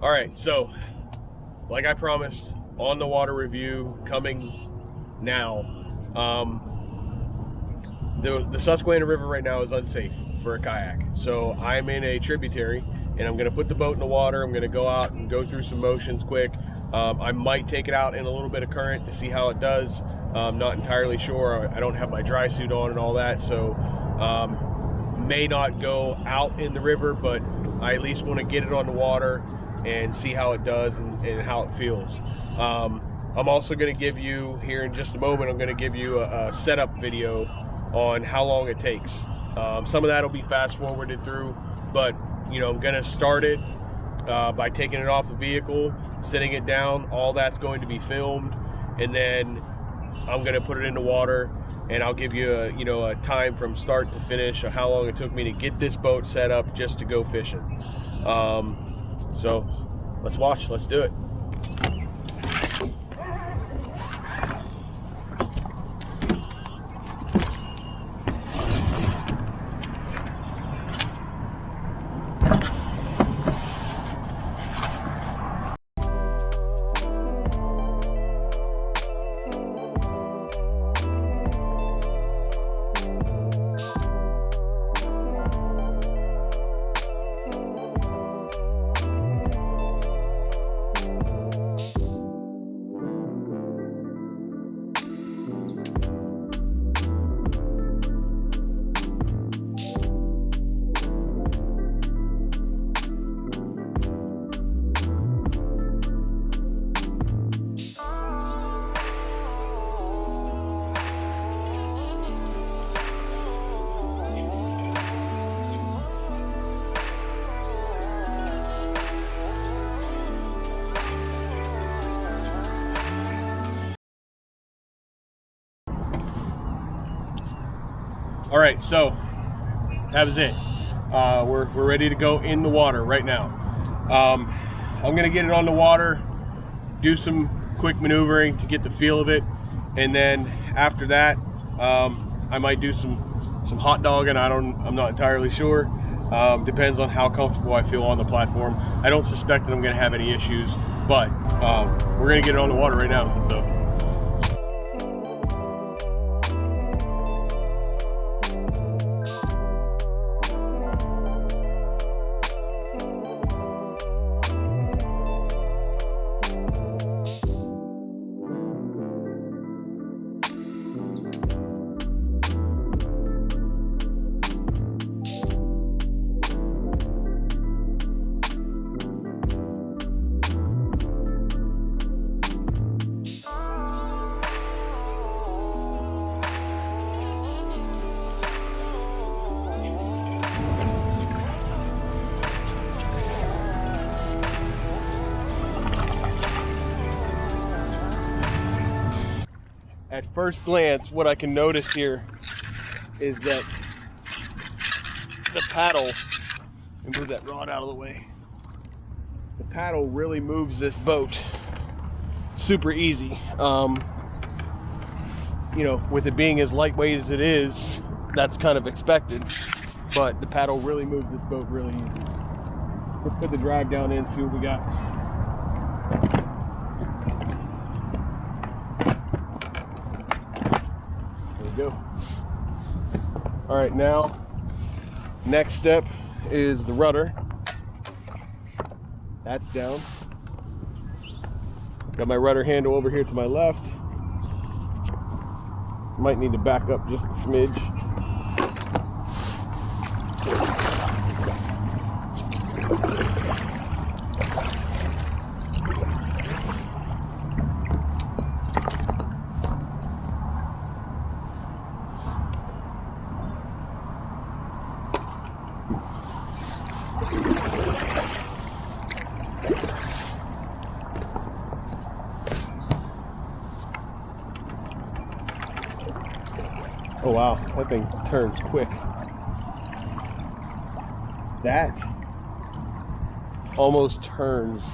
All right, so like I promised, on the water review coming now. The Susquehanna River right now is unsafe for a kayak. So I'm in a tributary and I'm gonna put the boat in the water. I'm gonna go out and go through some motions quick. I might take it out in a little bit of current to see how it does. I'm not entirely sure. I don't have my dry suit on and all that, so may not go out in the river, but I at least want to get it on the water and see how it does and how it feels. I'm also going to give you, here in just a moment, I'm going to give you a setup video on how long it takes. Some of that will be fast forwarded through, but you know, I'm going to start it by taking it off the vehicle, sitting it down. All that's going to be filmed, and then I'm going to put it in the water, and I'll give you a time from start to finish of how long it took me to get this boat set up just to go fishing. So let's watch, let's do it. All right, so that was it. We're ready to go in the water right now. I'm gonna get it on the water, do some quick maneuvering to get the feel of it, and then after that, I might do some hot dogging. I'm not entirely sure. Depends on how comfortable I feel on the platform. I don't suspect that I'm gonna have any issues, but we're gonna get it on the water right now. So. At first glance, what I can notice here is that the paddle, and move that rod out of the way, the paddle really moves this boat super easy. You know, with it being as lightweight as it is, that's kind of expected, but the paddle really moves this boat really easy. Let's put the drive down in, see what we got. Go. All right, now next step is the rudder. That's down. Got my rudder handle over here to my left. Might need to back up just a smidge. Oh wow, that thing turns quick. That almost turns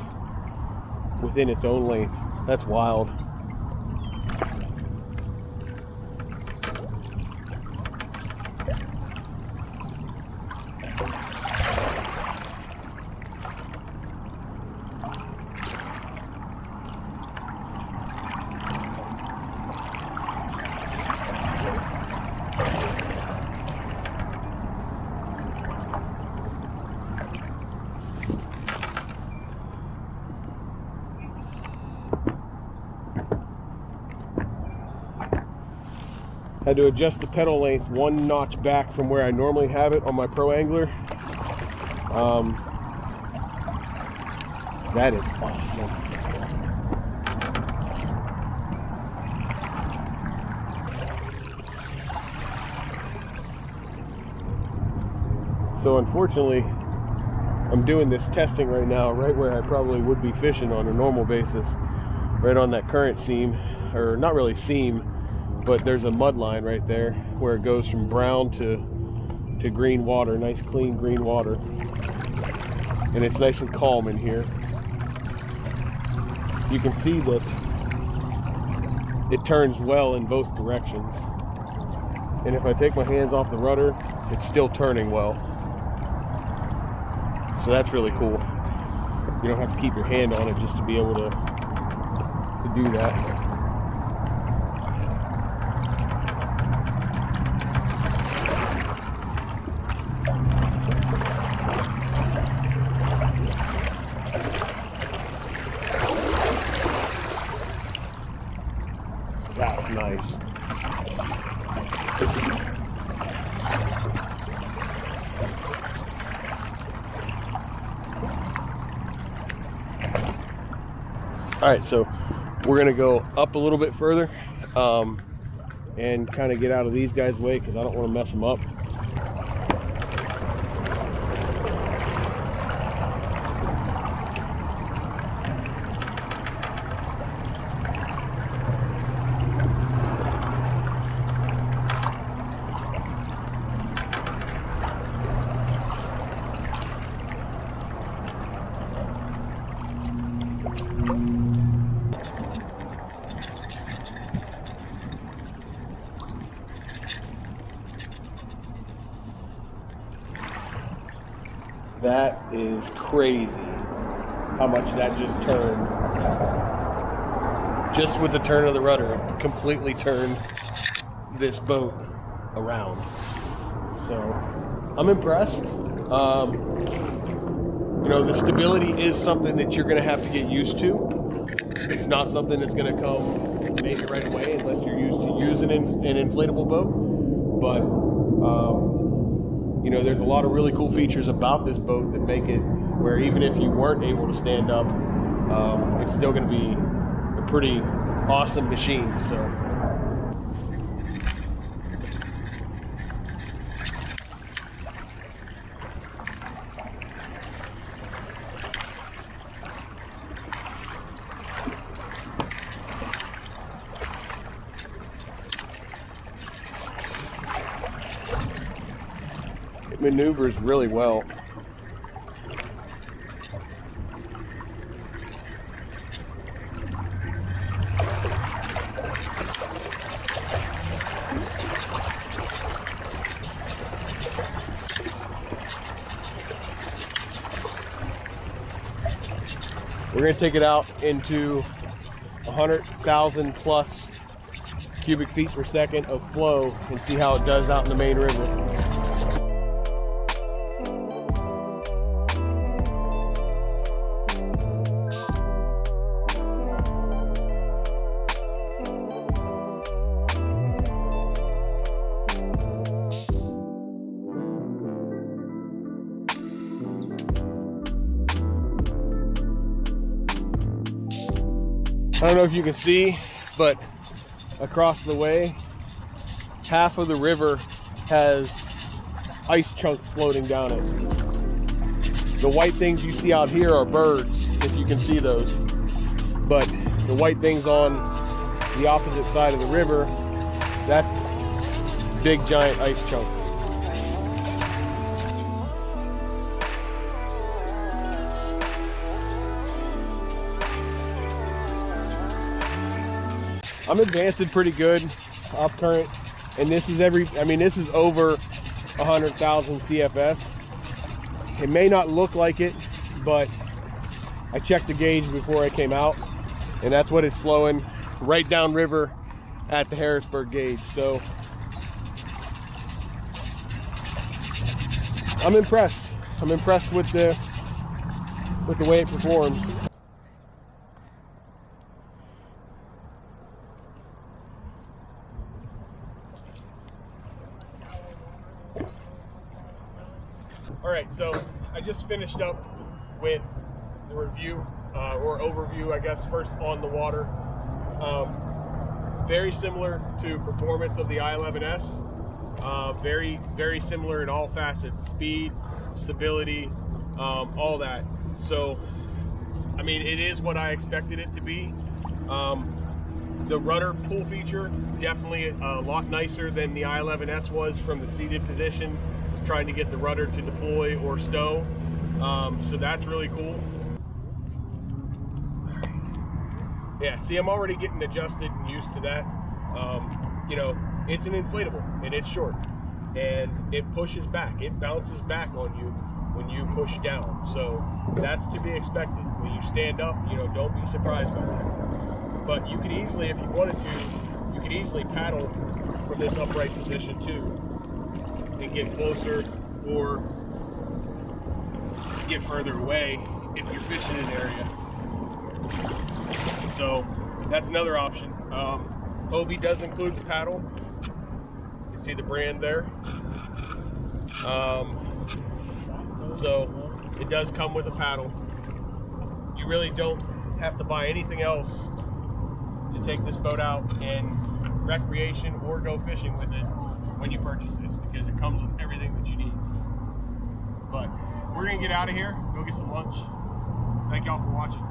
within its own length. That's wild. Had to adjust the pedal length 1 notch back from where I normally have it on my Pro Angler. That is awesome. So unfortunately, I'm doing this testing right now right where I probably would be fishing on a normal basis, right on that current seam, or not really seam, but there's a mud line right there where it goes from brown to green water, nice clean green water, and it's nice and calm in here. You can see that it turns well in both directions, and if I take my hands off the rudder, it's still turning well. So that's really cool. You don't have to keep your hand on it just to be able to do that. That's nice. All right, so we're gonna go up a little bit further and kind of get out of these guys' way because I don't want to mess them up. That is crazy how much that just turned. Just with the turn of the rudder, it completely turned this boat around. So I'm impressed. You know, the stability is something that you're going to have to get used to. It's not something that's going to come maybe right away unless you're used to using an inflatable boat. But you know, there's a lot of really cool features about this boat that make it where even if you weren't able to stand up, it's still going to be a pretty awesome machine. So it maneuvers really well. We're going to take it out into 100,000 plus cubic feet per second of flow and see how it does out in the main river. I don't know if you can see, but across the way, half of the river has ice chunks floating down it. The white things you see out here are birds, if you can see those. But the white things on the opposite side of the river, that's big giant ice chunks. I'm advancing pretty good up current, and this is this is over 100,000 CFS. It may not look like it, but I checked the gauge before I came out, and that's what it's flowing right down river at the Harrisburg gauge. So I'm impressed. I'm impressed with the way it performs. All right, so I just finished up with the review or overview, I guess, first on the water. Very similar to performance of the i11s. Very similar in all facets: speed, stability, all that. So, I mean, it is what I expected it to be. The rudder pull feature, definitely a lot nicer than the i11s was from the seated position, trying to get the rudder to deploy or stow. So that's really cool. Yeah, see, I'm already getting adjusted and used to that. You know, it's an inflatable and it's short, and it pushes back. It bounces back on you when you push down. So that's to be expected. When you stand up, you know, don't be surprised by that. But you could easily, if you wanted to, you could easily paddle from this upright position too and get closer or get further away if you're fishing in an area. So that's another option. Hobie does include the paddle. You can see the brand there. So it does come with a paddle. You really don't have to buy anything else to take this boat out and recreation or go fishing with it when you purchase it, because it comes with everything that you need. So, but we're gonna get out of here, go get some lunch. Thank y'all for watching.